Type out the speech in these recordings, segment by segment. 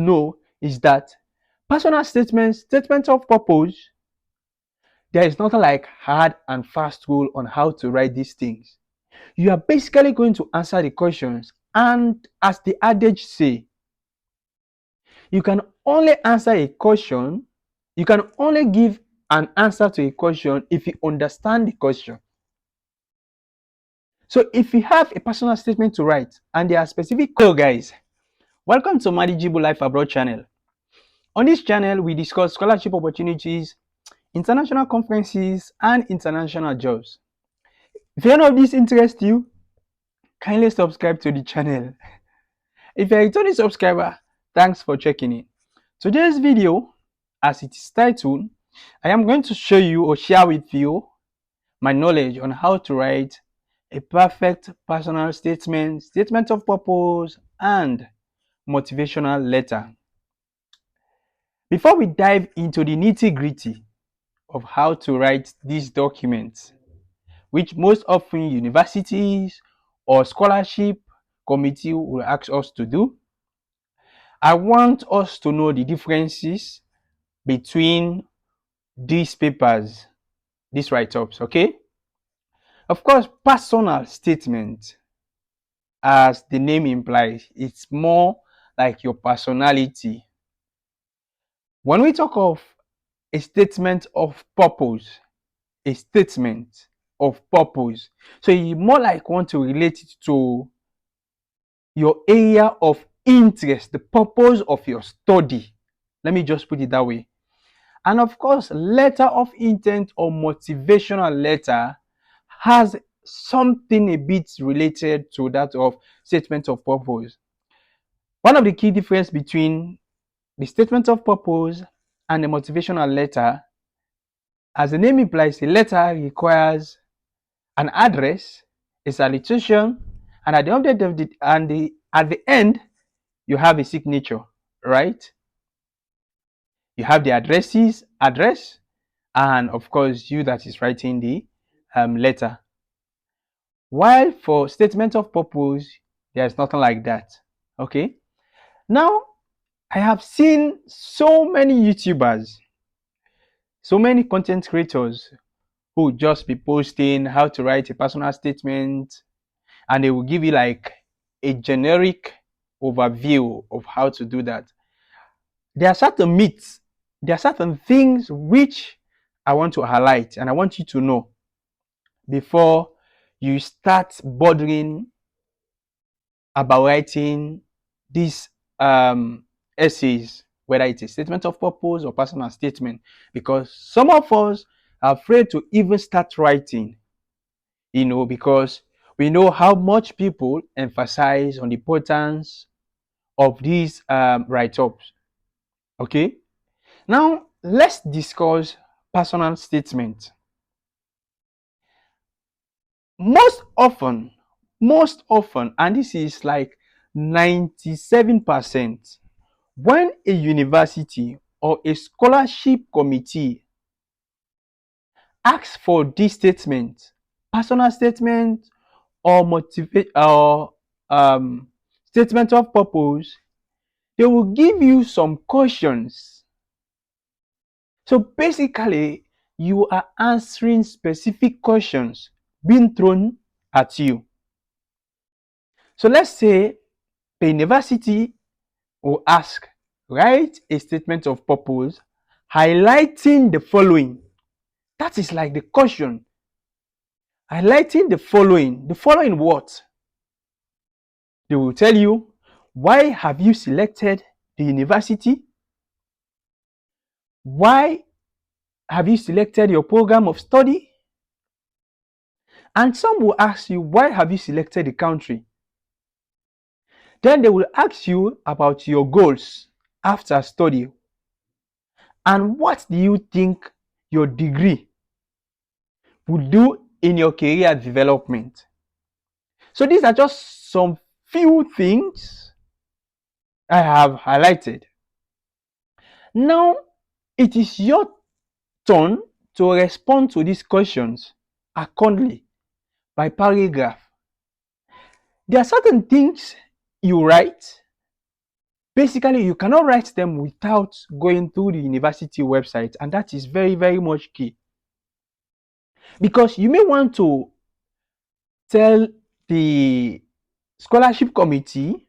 know is that personal statement of purpose, there is nothing like hard and fast rule on how to write these things. You are basically going to answer the questions, and as the adage say, you can only answer a question, you can only give an answer to a question if you understand the question. So if you have a personal statement to write and there are specific. Hello guys, welcome to Manageable Life Abroad channel. On this channel, we discuss scholarship opportunities, international conferences, and international jobs. If any of this interests you, kindly subscribe to the channel. If you're a returning subscriber, thanks for checking in. Today's video, as it is titled, I am going to show you or share with you my knowledge on how to write a perfect personal statement, statement of purpose, and motivational letter. Before we dive into the nitty-gritty of how to write these documents, which most often universities or scholarship committee will ask us to do, I want us to know the differences between these papers, these write-ups, okay? Of course, personal statement, as the name implies, it's more like your personality. When we talk of a statement of purpose, a statement of purpose, so you more like want to relate it to your area of interest, the purpose of your study. Let me just put it that way. And of course, letter of intent or motivational letter has something a bit related to that of statement of purpose. One of the key difference between the statement of purpose and the motivational letter, as the name implies, a letter requires an address, a salutation, and at the end of at the end, you have a signature, right? You have the address, and of course, you that is writing the letter. While for statement of purpose, there's nothing like that. Okay. Now, I have seen so many YouTubers, so many content creators who just be posting how to write a personal statement, and they will give you like a generic overview of how to do that. There are certain myths, there are certain things which I want to highlight and I want you to know before you start bothering about writing these essays, whether it's a statement of purpose or personal statement, because some of us are afraid to even start writing, because we know how much people emphasize on the importance of these write-ups. Okay, now let's discuss personal statement. Most often, and this is like 97%, when a university or a scholarship committee asks for this statement, personal statement or statement of purpose, they will give you some questions. So basically, you are answering specific questions being thrown at you. So let's say the university will ask, write a statement of purpose highlighting the following. That is like the question. Highlighting the following. The following what? They will tell you, why have you selected the university? Why have you selected your program of study? And some will ask you, why have you selected the country? Then they will ask you about your goals after study. And what do you think your degree would do in your career development? So these are just some few things I have highlighted. Now, it is your turn to respond to these questions accordingly by paragraph. There are certain things you write, Basically, you cannot write them without going through the university website, and that is very, very much key. Because you may want to tell the scholarship committee,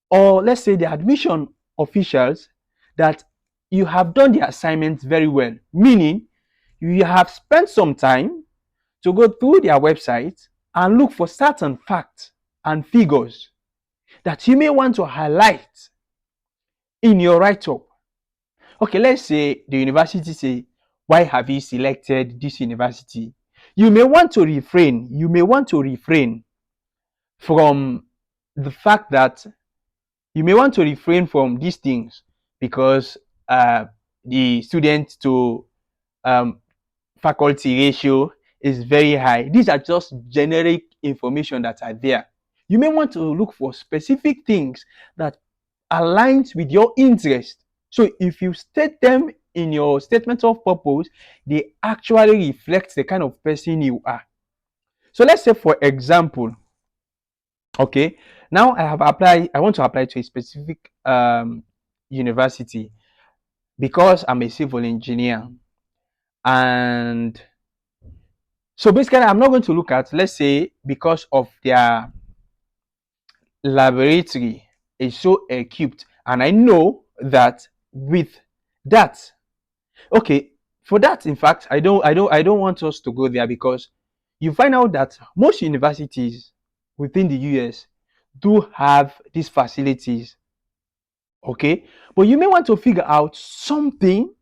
or let's say the admission officials, that you have done the assignment very well, meaning you have spent some time to go through their website and look for certain facts and figures that you may want to highlight in your write-up. Okay, let's say the university say, why have you selected this university? You may want to refrain from the fact that you may want to refrain from these things because the student to um, faculty ratio is very high. These are just generic information that are there. You may want to look for specific things that aligns with your interest. So if you state them in your statement of purpose, they actually reflect the kind of person you are. So let's say, for example, okay, now I want to apply to a specific university because I'm a civil engineer. And so basically, I'm not going to look at, let's say, because of their laboratory is so equipped, and I know that with that, okay, for that, in fact, I don't want us to go there, because you find out that most universities within the US do have these facilities, okay, but you may want to figure out something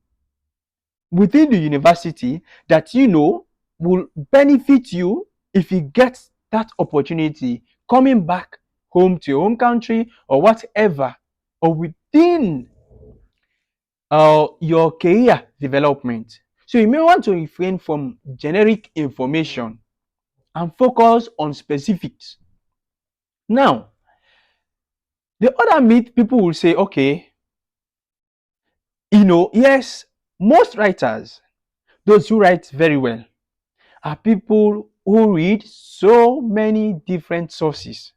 within the university that you know will benefit you if you get that opportunity coming back home to your home country or whatever, or within your career development. So you may want to refrain from generic information and focus on specifics. Now, the other myth people will say, okay, yes, most writers, those who write very well, are people who read so many different sources.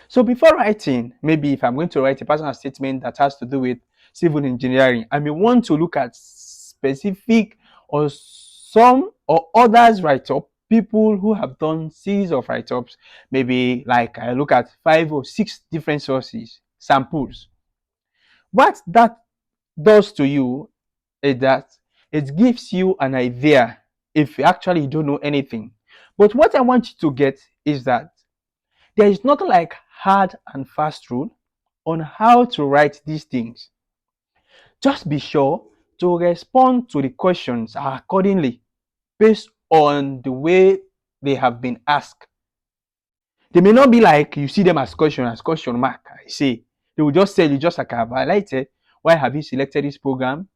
So before writing, maybe if I'm going to write a personal statement that has to do with civil engineering, I may want to look at specific or some or others write-up, people who have done series of write-ups. Maybe like I look at 5 or 6 different sources, samples. What that does to you is that it gives you an idea if you actually don't know anything. But what I want you to get is that there is not like hard and fast rule on how to write these things. Just be sure to respond to the questions accordingly based on the way they have been asked. They may not be like you see them as question mark. I say they will just tell you, just like I've highlighted, why have you selected this program?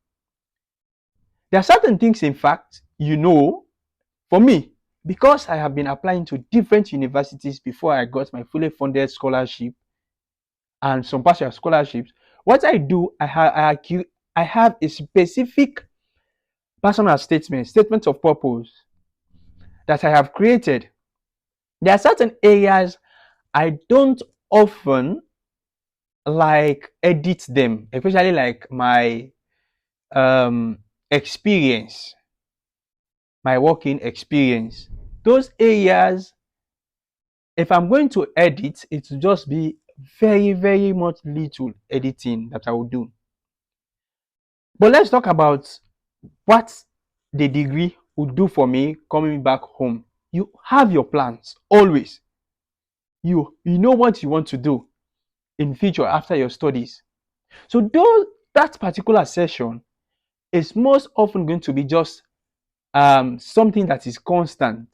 There are certain things, in fact, for me, because I have been applying to different universities before I got my fully funded scholarship and some partial scholarships. What I do, I have a specific personal statement of purpose that I have created. There are certain areas I don't often like edit them, especially like my experience, my working experience. Those areas, if I'm going to edit, it will just be very, very much little editing that I will do. But let's talk about what the degree would do for me coming back home. You have your plans always. You know what you want to do in future after your studies. So that particular session is most often going to be just something that is constant.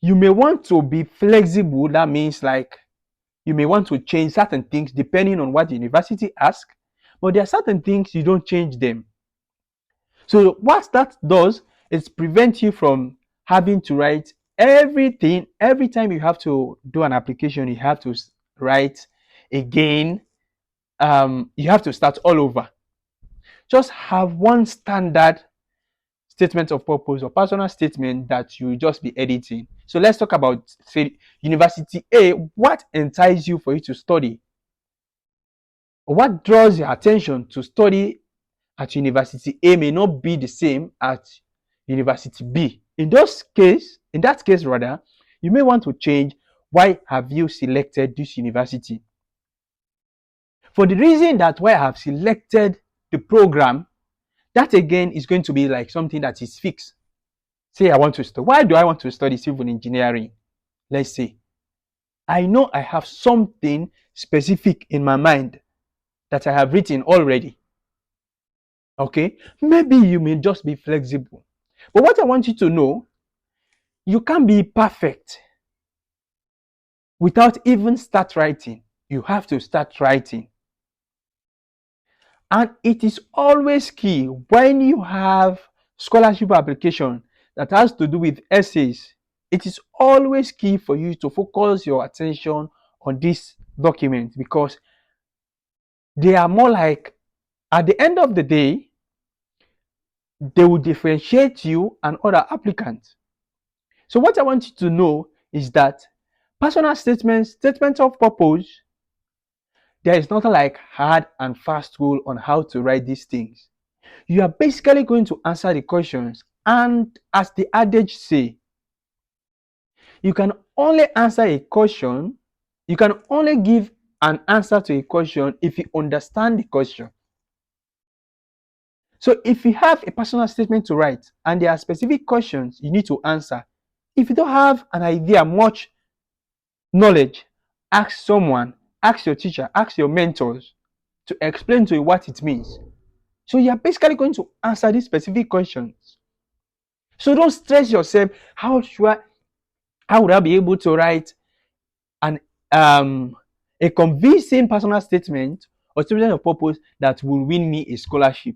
You may want to be flexible. That means like you may want to change certain things depending on what the university asks, but there are certain things you don't change them. So what that does is prevent you from having to write everything. Every time you have to do an application, you have to write again. You have to start all over. Just have one standard statement of purpose or personal statement that you just be editing. So let's talk about, say, University A. What entices you for you to study? What draws your attention to study at University A may not be the same at University B. In that case rather, you may want to change why have you selected this university. For the reason that why I have selected the program, that again is going to be like something that is fixed. Say I want to study. Why do I want to study civil engineering? Let's say I know I have something specific in my mind that I have written already. Okay, maybe you may just be flexible. But what I want you to know, you can't be perfect without even start writing. You have to start writing. And it is always key when you have scholarship application that has to do with essays. It is always key for you to focus your attention on this document because they are more like, at the end of the day, they will differentiate you and other applicants. So what I want you to know is that personal statements of purpose, there is nothing like hard and fast rule on how to write these things. You are basically going to answer the questions, and as the adage say, you can only answer a question, you can only give an answer to a question if you understand the question. So if you have a personal statement to write and there are specific questions you need to answer, if you don't have an idea, much knowledge, ask someone, ask your teacher, ask your mentors to explain to you what it means. So you are basically going to answer these specific questions. So don't stress yourself. How would I be able to write an a convincing personal statement or statement of purpose that will win me a scholarship?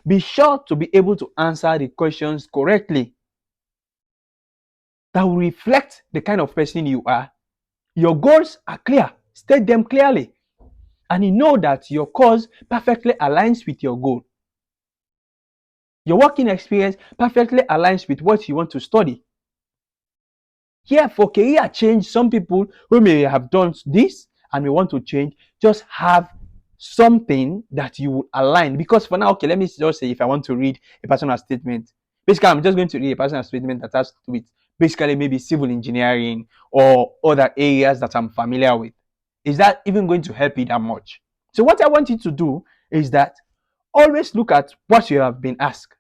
Be sure to be able to answer the questions correctly that will reflect the kind of person you are. Your goals are clear. State them clearly. And you know that your course perfectly aligns with your goal. Your working experience perfectly aligns with what you want to study. Yeah, for career change, some people who may have done this and may want to change, just have something that you will align. Because for now, okay, let me just say if I want to read a personal statement, basically I'm just going to read a personal statement that has to do with basically maybe civil engineering or other areas that I'm familiar with. Is that even going to help you that much? So what I want you to do is that always look at what you have been asked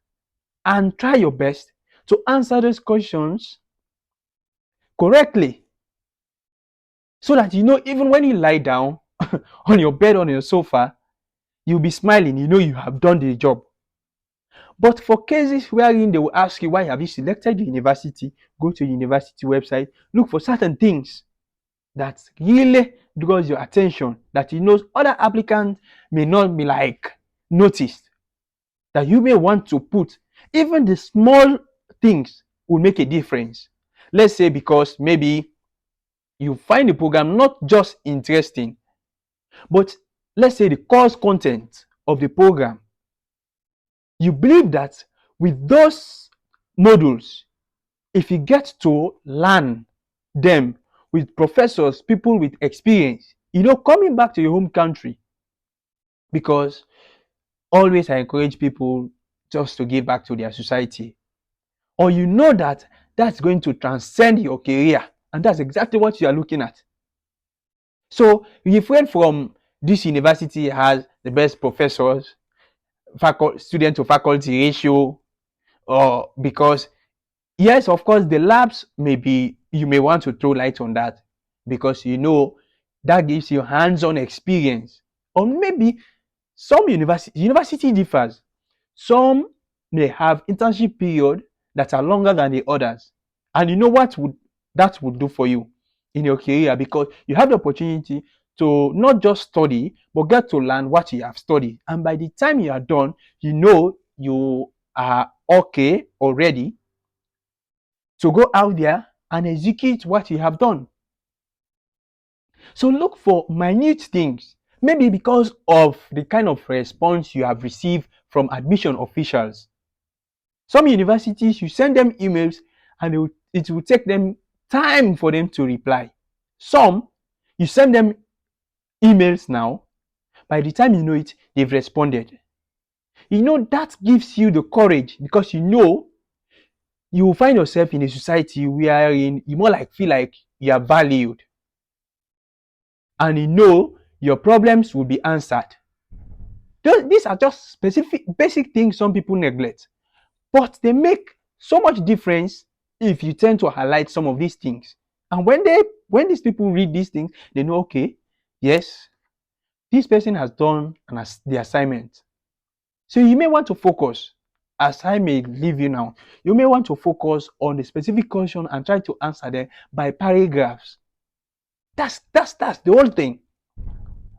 and try your best to answer those questions correctly, so that you know even when you lie down on your bed, on your sofa, you'll be smiling, you know you have done the job. But for cases wherein they will ask you why have you selected the university, go to the university website, look for certain things that really draws your attention, that you know other applicants may not be like noticed, that you may want to put. Even the small things will make a difference. Let's say because maybe you find the program not just interesting, but let's say the course content of the program, you believe that with those modules, if you get to learn them with professors, people with experience, you know, coming back to your home country, because always I encourage people just to give back to their society, or you know that that's going to transcend your career, and that's exactly what you are looking at. So if went from this university has the best professors, student to faculty ratio, or because yes, of course the labs may be, you may want to throw light on that because you know that gives you hands-on experience. Or maybe some university differs. Some may have internship period that are longer than the others, and you know what would that would do for you in your career, because you have the opportunity to not just study but get to learn what you have studied, and by the time you are done, you know you are okay already to go out there and execute what you have done. So look for minute things, maybe because of the kind of response you have received from admission officials. Some universities, you send them emails and it will take them time for them to reply. Some, you send them emails now, By the time you know it, they've responded. That gives you the courage because you will find yourself in a society wherein you more like feel like you are valued, and your problems will be answered. These are just specific basic things some people neglect, but they make so much difference if you tend to highlight some of these things. And when these people read these things, they know, okay, yes, this person has done the assignment. So you may want to focus, as I may leave you now, you may want to focus on the specific question and try to answer them by paragraphs. That's the whole thing.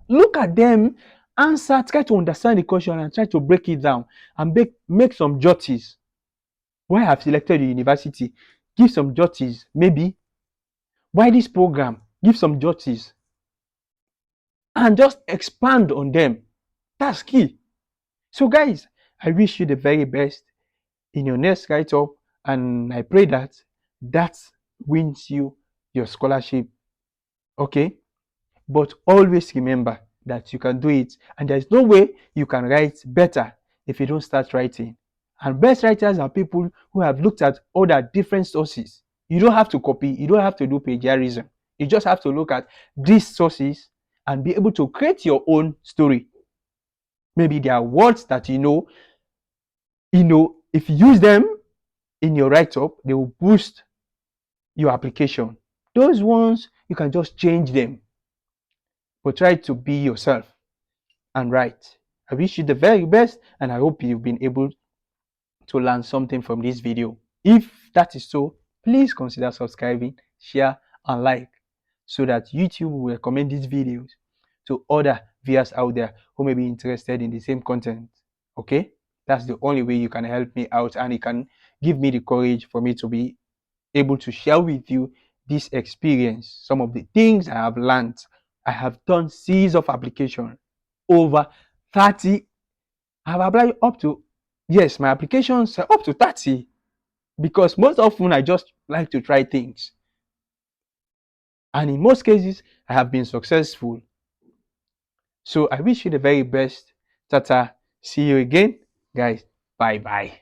Look at them, answer, try to understand the question and try to break it down and make some jotties. Why I've selected the university, give some jotties. Maybe why this program, give some jotties. And just expand on them. That's key. So guys, I wish you the very best in your next write-up, and I pray that wins you your scholarship. Okay? But always remember that you can do it, and there's no way you can write better if you don't start writing. And best writers are people who have looked at other different sources. You don't have to copy, you don't have to do plagiarism. You just have to look at these sources and be able to create your own story. Maybe there are words that if you use them in your write-up, they will boost your application. Those ones, you can just change them. But try to be yourself and write. I wish you the very best, and I hope you've been able to learn something from this video. If that is so, please consider subscribing, share, and like so that YouTube will recommend these videos to other viewers out there who may be interested in the same content. Okay? That's the only way you can help me out, and it can give me the courage for me to be able to share with you this experience, some of the things I have learned. I have done series of application, over 30. I have applied up to, yes, my applications are up to 30, because most often I just like to try things. And in most cases, I have been successful. So I wish you the very best. Tata. See you again, guys. Bye bye.